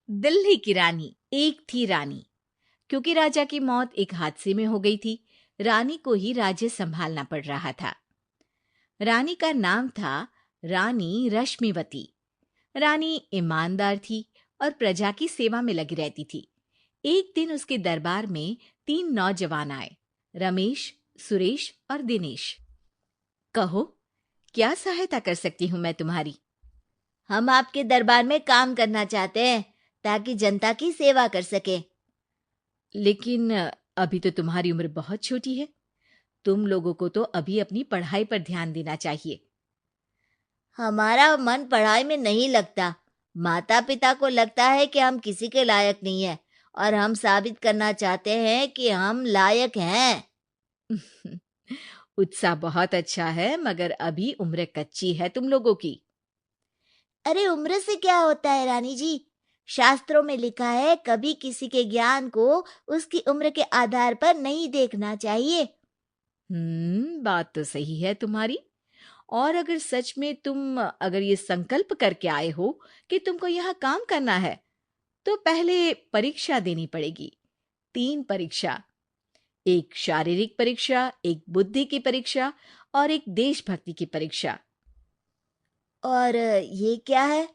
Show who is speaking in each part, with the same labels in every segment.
Speaker 1: दिल्ली की रानी। एक थी रानी। क्योंकि राजा की मौत एक हादसे में हो गई थी, रानी को ही राज्य संभालना पड़ रहा था। रानी का नाम था रानी रश्मिवती। रानी ईमानदार थी और प्रजा की सेवा में लगी रहती थी। एक दिन उसके दरबार में 3 नौजवान आए, रमेश, सुरेश और दिनेश। कहो, क्या सहायता कर सकती हूँ मैं तुम्हारी?
Speaker 2: हम आपके दरबार में काम करना चाहते हैं ताकि जनता की सेवा कर सके।
Speaker 1: लेकिन अभी तो तुम्हारी उम्र बहुत छोटी है। तुम लोगों को तो अभी अपनी पढ़ाई पर ध्यान देना चाहिए।
Speaker 2: हमारा मन पढ़ाई में नहीं लगता। माता पिता को लगता है कि हम किसी के लायक नहीं है और हम साबित करना चाहते हैं कि हम लायक हैं।
Speaker 1: उत्साह बहुत अच्छा है, मगर अभी उम्र कच्ची है तुम लोगों की।
Speaker 2: अरे उम्र से क्या होता है रानी जी? शास्त्रों में लिखा है कभी किसी के ज्ञान को उसकी उम्र के आधार पर नहीं देखना चाहिए।
Speaker 1: बात तो सही है तुम्हारी। और अगर सच में तुम अगर ये संकल्प करके आए हो कि तुमको यहाँ काम करना है, तो पहले परीक्षा देनी पड़ेगी। 3 परीक्षा, एक शारीरिक परीक्षा, एक बुद्धि की परीक्षा और एक देशभक्ति की परीक्षा।
Speaker 2: और ये क्या है?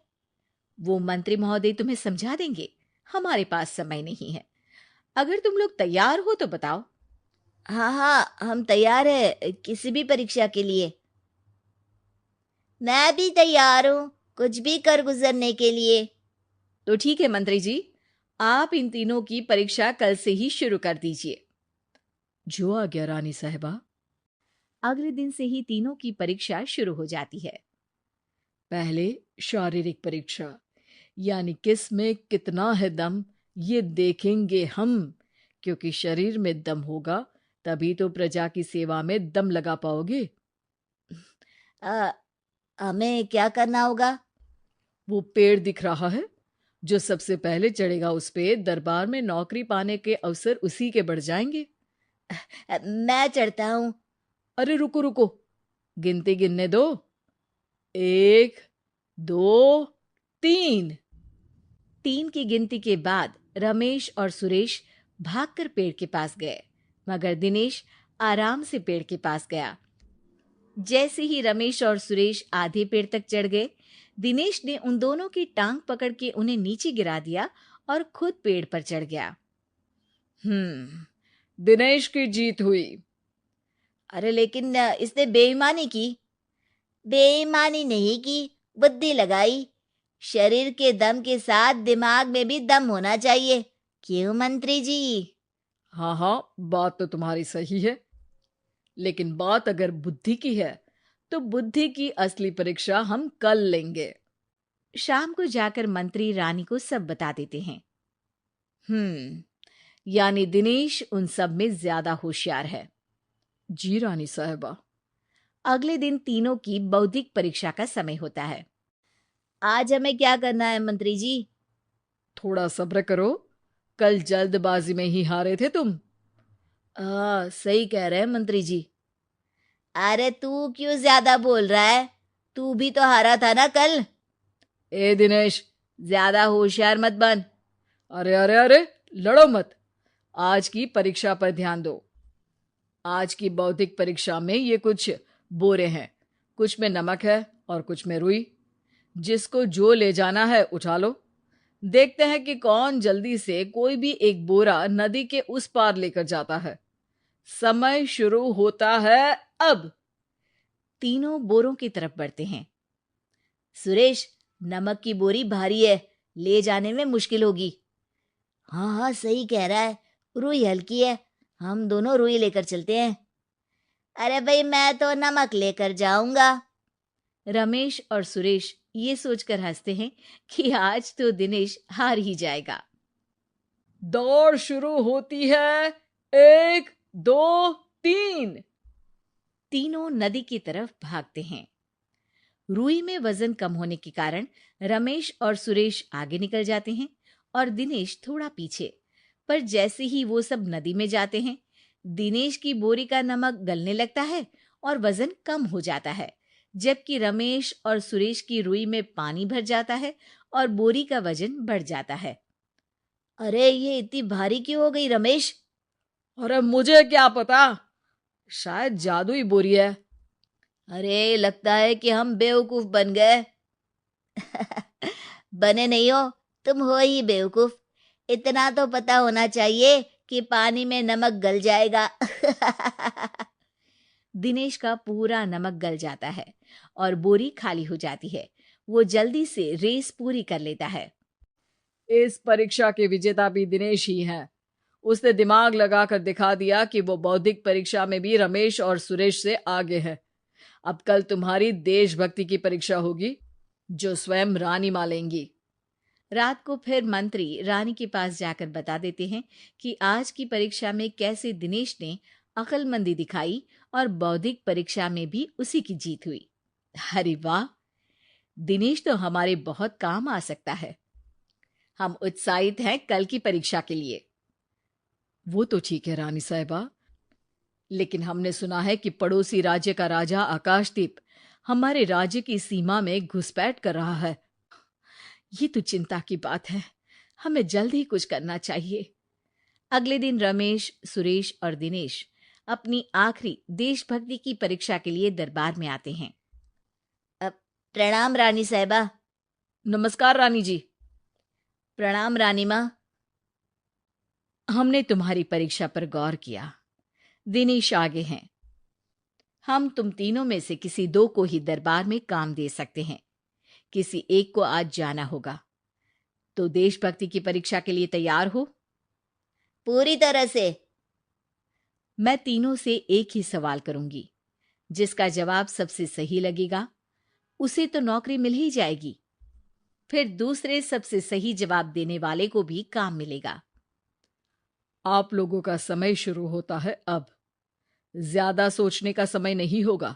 Speaker 1: वो मंत्री महोदय तुम्हें समझा देंगे। हमारे पास समय नहीं है। अगर तुम लोग तैयार हो तो बताओ।
Speaker 2: हाँ हाँ, हम तैयार है किसी भी परीक्षा के लिए। मैं भी तैयार हूँ कुछ भी कर गुजरने के लिए।
Speaker 1: तो ठीक है मंत्री जी, आप इन तीनों की परीक्षा कल से ही शुरू कर दीजिए। जो आ गया रानी साहिबा। अगले दिन से ही तीनों की परीक्षा शुरू हो जाती है। पहले शारीरिक परीक्षा, यानी किस में कितना है दम, ये देखेंगे हम। क्योंकि शरीर में दम होगा तभी तो प्रजा की सेवा में दम लगा पाओगे।
Speaker 2: अ, हमें क्या करना होगा?
Speaker 1: वो पेड़ दिख रहा है, जो सबसे पहले चढ़ेगा उस पे दरबार में नौकरी पाने के अवसर उसी के बढ़ जाएंगे।
Speaker 2: मैं चढ़ता हूँ।
Speaker 1: अरे रुको रुको, गिनती गिनने दो। 1, 2, 3। 3 की गिनती के बाद रमेश और सुरेश भागकर पेड़ के पास गए, मगर दिनेश आराम से पेड़ के पास गया। जैसे ही रमेश और सुरेश आधे पेड़ तक चढ़ गए, दिनेश ने उन दोनों की टांग पकड़ के उन्हें नीचे गिरा दिया और खुद पेड़ पर चढ़ गया। दिनेश की जीत हुई।
Speaker 2: अरे लेकिन इसने बेईमानी की। बेईमानी नहीं की, बुद्धि लगाई। शरीर के दम के साथ दिमाग में भी दम होना चाहिए। क्यों मंत्री जी?
Speaker 1: हाँ हाँ, बात तो तुम्हारी सही है। लेकिन बात अगर बुद्धि की है तो बुद्धि की असली परीक्षा हम कल लेंगे। शाम को जाकर मंत्री रानी को सब बता देते हैं। यानी दिनेश उन सब में ज्यादा होशियार है। जी रानी साहबा। अगले दिन तीनों की बौद्धिक परीक्षा का समय होता है।
Speaker 2: आज हमें क्या करना है मंत्री जी?
Speaker 1: थोड़ा सब्र करो, कल जल्दबाजी में ही हारे थे तुम।
Speaker 2: सही कह रहे हैं मंत्री जी। अरे तू क्यों ज्यादा बोल रहा है? तू भी तो हारा था ना कल।
Speaker 1: ए दिनेश,
Speaker 2: ज्यादा होशियार मत बन।
Speaker 1: अरे अरे अरे, लड़ो मत। आज की परीक्षा पर ध्यान दो। आज की बौद्धिक परीक्षा में ये कुछ बोरे हैं, कुछ में नमक है और कुछ में रुई। जिसको जो ले जाना है उठा लो। देखते हैं कि कौन जल्दी से कोई भी एक बोरा नदी के उस पार लेकर जाता है। समय शुरू होता है अब। तीनों बोरों की तरफ बढ़ते हैं।
Speaker 2: सुरेश, नमक की बोरी भारी है, ले जाने में मुश्किल होगी। हाँ हाँ, सही कह रहा है। रुई हल्की है, हम दोनों रुई लेकर चलते हैं। अरे भाई, मैं तो नमक लेकर जाऊंगा।
Speaker 1: रमेश और सुरेश ये सोचकर हंसते हैं कि आज तो दिनेश हार ही जाएगा। दौड़ शुरू होती है। 1, 2, 3। तीनों नदी की तरफ भागते हैं। रुई में वजन कम होने के कारण रमेश और सुरेश आगे निकल जाते हैं और दिनेश थोड़ा पीछे। पर जैसे ही वो सब नदी में जाते हैं, दिनेश की बोरी का नमक गलने लगता है और वजन कम हो जाता है, जबकि रमेश और सुरेश की रुई में पानी भर जाता है और बोरी का वजन बढ़ जाता है।
Speaker 2: अरे ये इतनी भारी क्यों हो गई रमेश?
Speaker 1: अरे मुझे क्या पता, शायद जादुई बोरी है।
Speaker 2: अरे लगता है कि हम बेवकूफ बन गए। बने नहीं हो, तुम हो ही बेवकूफ। इतना तो पता होना चाहिए कि पानी में नमक गल जाएगा।
Speaker 1: दिनेश का पूरा नमक गल जाता है और बोरी खाली हो जाती है। वो जल्दी से रेस पूरी कर लेता है। इस परीक्षा के विजेता भी दिनेश ही है। उसने दिमाग लगाकर दिखा दिया कि वो बौद्धिक परीक्षा में भी रमेश और सुरेश से आगे है। अब कल तुम्हारी देशभक्ति की परीक्षा होगी, जो स्वयं रानी मां लेंगी। रात को फिर मंत्री रानी के पास जाकर बता देते हैं कि आज की परीक्षा में कैसे दिनेश ने अक्लमंदी दिखाई और बौद्धिक परीक्षा में भी उसी की जीत हुई। अरे वाह, दिनेश तो हमारे बहुत काम आ सकता है। हम उत्साहित हैं कल की परीक्षा के लिए। वो तो ठीक है रानी साहिबा, लेकिन हमने सुना है कि पड़ोसी राज्य का राजा आकाशदीप हमारे राज्य की सीमा में घुसपैठ कर रहा है। ये तो चिंता की बात है। हमें जल्द ही कुछ करना चाहिए। अगले दिन रमेश, सुरेश और दिनेश अपनी आखिरी देशभक्ति की परीक्षा के लिए दरबार में आते हैं।
Speaker 2: प्रणाम रानी साहिबा।
Speaker 1: नमस्कार रानी जी।
Speaker 2: प्रणाम रानी माँ।
Speaker 1: हमने तुम्हारी परीक्षा पर गौर किया। दिनेश आगे हैं। हम तुम तीनों में से किसी दो को ही दरबार में काम दे सकते हैं। किसी एक को आज जाना होगा। तो देशभक्ति की परीक्षा के लिए तैयार हो?
Speaker 2: पूरी तरह से।
Speaker 1: मैं तीनों से एक ही सवाल करूंगी। जिसका जवाब सबसे सही लगेगा उसे तो नौकरी मिल ही जाएगी। फिर दूसरे सबसे सही जवाब देने वाले को भी काम मिलेगा। आप लोगों का समय शुरू होता है अब। ज्यादा सोचने का समय नहीं होगा।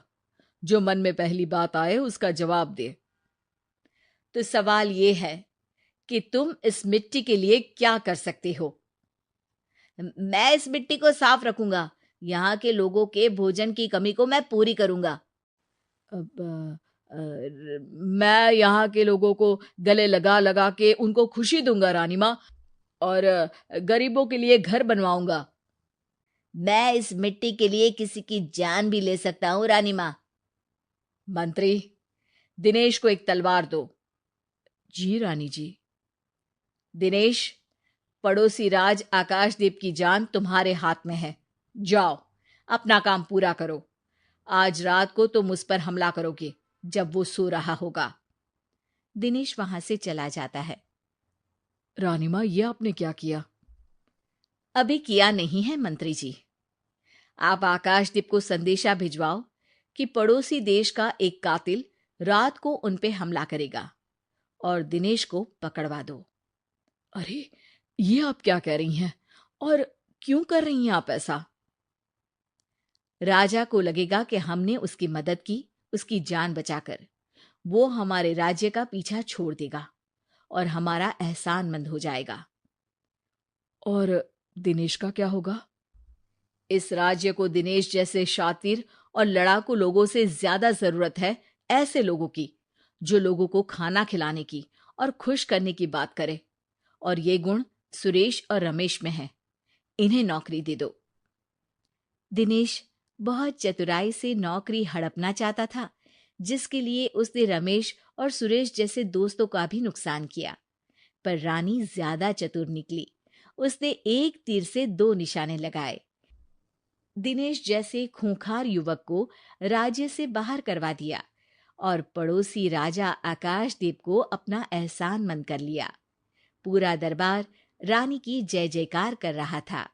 Speaker 1: जो मन में पहली बात आए उसका जवाब दे। तो सवाल यह है कि तुम इस मिट्टी के लिए क्या कर सकते हो?
Speaker 2: मैं इस मिट्टी को साफ रखूंगा। यहाँ के लोगों के भोजन की कमी को मैं पूरी करूंगा।
Speaker 1: मैं यहाँ के लोगों को गले लगा लगा के उनको खुशी दूंगा रानी माँ, और गरीबों के लिए घर बनवाऊंगा।
Speaker 2: मैं इस मिट्टी के लिए किसी की जान भी ले सकता हूँ रानी माँ।
Speaker 1: मंत्री, दिनेश को एक तलवार दो। जी रानी जी। दिनेश, पड़ोसी राज आकाशदीप की जान तुम्हारे हाथ में है। जाओ, अपना काम पूरा करो। आज रात को तुम उस पर हमला करोगे जब वो सो रहा होगा। दिनेश वहां से चला जाता है। रानी मां, ये आपने क्या किया? अभी किया नहीं है मंत्री जी। आप आकाशदीप को संदेशा भिजवाओ कि पड़ोसी देश का एक कातिल रात को उन पे हमला करेगा और दिनेश को पकड़वा दो। अरे, ये आप क्या कह रही हैं? और क्यों कर रही हैं आप ऐसा? राजा को लगेगा कि हमने उसकी मदद की, उसकी जान बचाकर। वो हमारे राज्य का पीछा छोड़ देगा और हमारा एहसानमंद हो जाएगा। और दिनेश का क्या होगा? इस राज्य को दिनेश जैसे शातिर और लड़ाकू लोगों से ज्यादा जरूरत है ऐसे लोगों की, जो लोगों को खाना खिलाने की और खुश करने की बात करे। और ये गुण सुरेश और रमेश में है। इन्हें नौकरी दे दो। दिनेश बहुत चतुराई से नौकरी हड़पना चाहता था, जिसके लिए उसने रमेश और सुरेश जैसे दोस्तों का भी नुकसान किया। पर रानी ज्यादा चतुर निकली। उसने एक तीर से दो निशाने लगाए। दिनेश जैसे खूंखार युवक को राज्य से बाहर करवा दिया और पड़ोसी राजा आकाशदीप को अपना एहसानमंद कर लिया। पूरा दरबार रानी की जय जयकार कर रहा था।